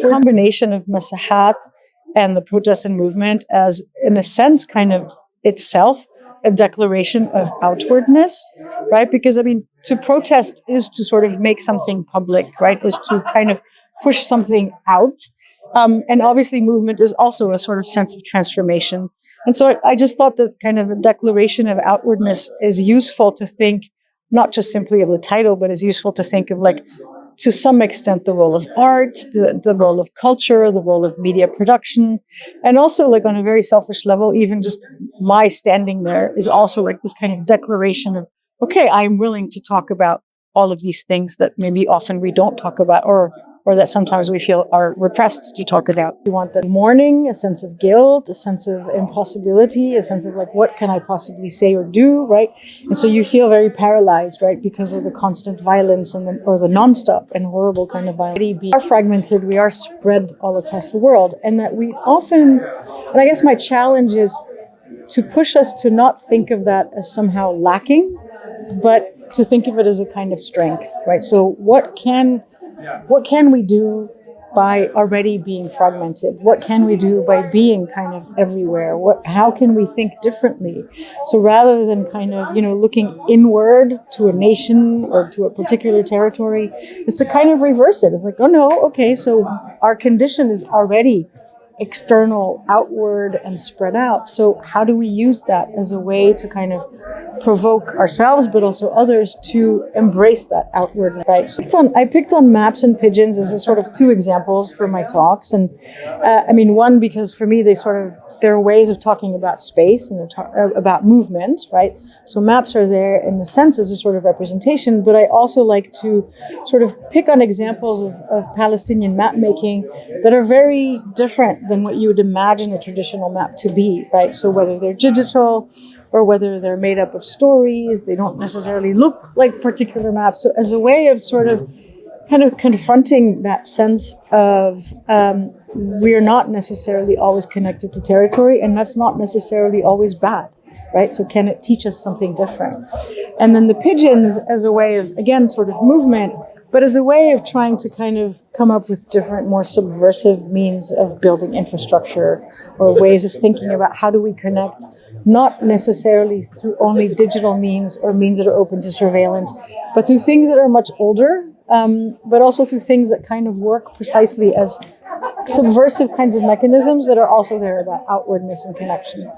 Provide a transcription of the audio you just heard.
the combination of Masahat and the protest and movement as, in a sense, kind of itself a declaration of outwardness, right? Because, I mean, to protest is to sort of make something public, right? Is to kind of push something out. And obviously movement is also a sort of sense of transformation. And so I just thought that kind of a declaration of outwardness is useful to think, not just simply of the title, but is useful to think of, like, to some extent, the role of art, the role of culture, the role of media production, and also, like, on a very selfish level, even just my standing there is also like this kind of declaration of, okay, I'm willing to talk about all of these things that maybe often we don't talk about, or that sometimes we feel are repressed to talk about. You want the mourning, a sense of guilt, a sense of impossibility, a sense of, like, what can I possibly say or do, right? And so you feel very paralyzed, right, because of the constant violence or the nonstop and horrible kind of violence. We are fragmented, we are spread all across the world, and that we often, and I guess my challenge is to push us to not think of that as somehow lacking, but to think of it as a kind of strength, right? So what can we do by already being fragmented? What can we do by being kind of everywhere? How can we think differently? So rather than kind of, looking inward to a nation or to a particular territory, it's to kind of reverse it. It's like, oh no, okay, so our condition is already external, outward, and spread out. So how do we use that as a way to kind of provoke ourselves, but also others, to embrace that outwardness, right? So I picked on maps and pigeons as a sort of two examples for my talks. And one, because for me, they're ways of talking about space and about movement, right? So maps are there in a sense as a sort of representation, but I also like to sort of pick on examples of Palestinian map making that are very different than what you would imagine a traditional map to be, right? So whether they're digital or whether they're made up of stories, they don't necessarily look like particular maps. So as a way of sort of kind of confronting that sense of we are not necessarily always connected to territory, and that's not necessarily always bad, right? So can it teach us something different? And then the pigeons as a way of, again, sort of movement, but as a way of trying to kind of come up with different, more subversive means of building infrastructure, or ways of thinking about how do we connect, not necessarily through only digital means or means that are open to surveillance, but through things that are much older, but also through things that kind of work precisely as subversive kinds of mechanisms that are also there about outwardness and connection.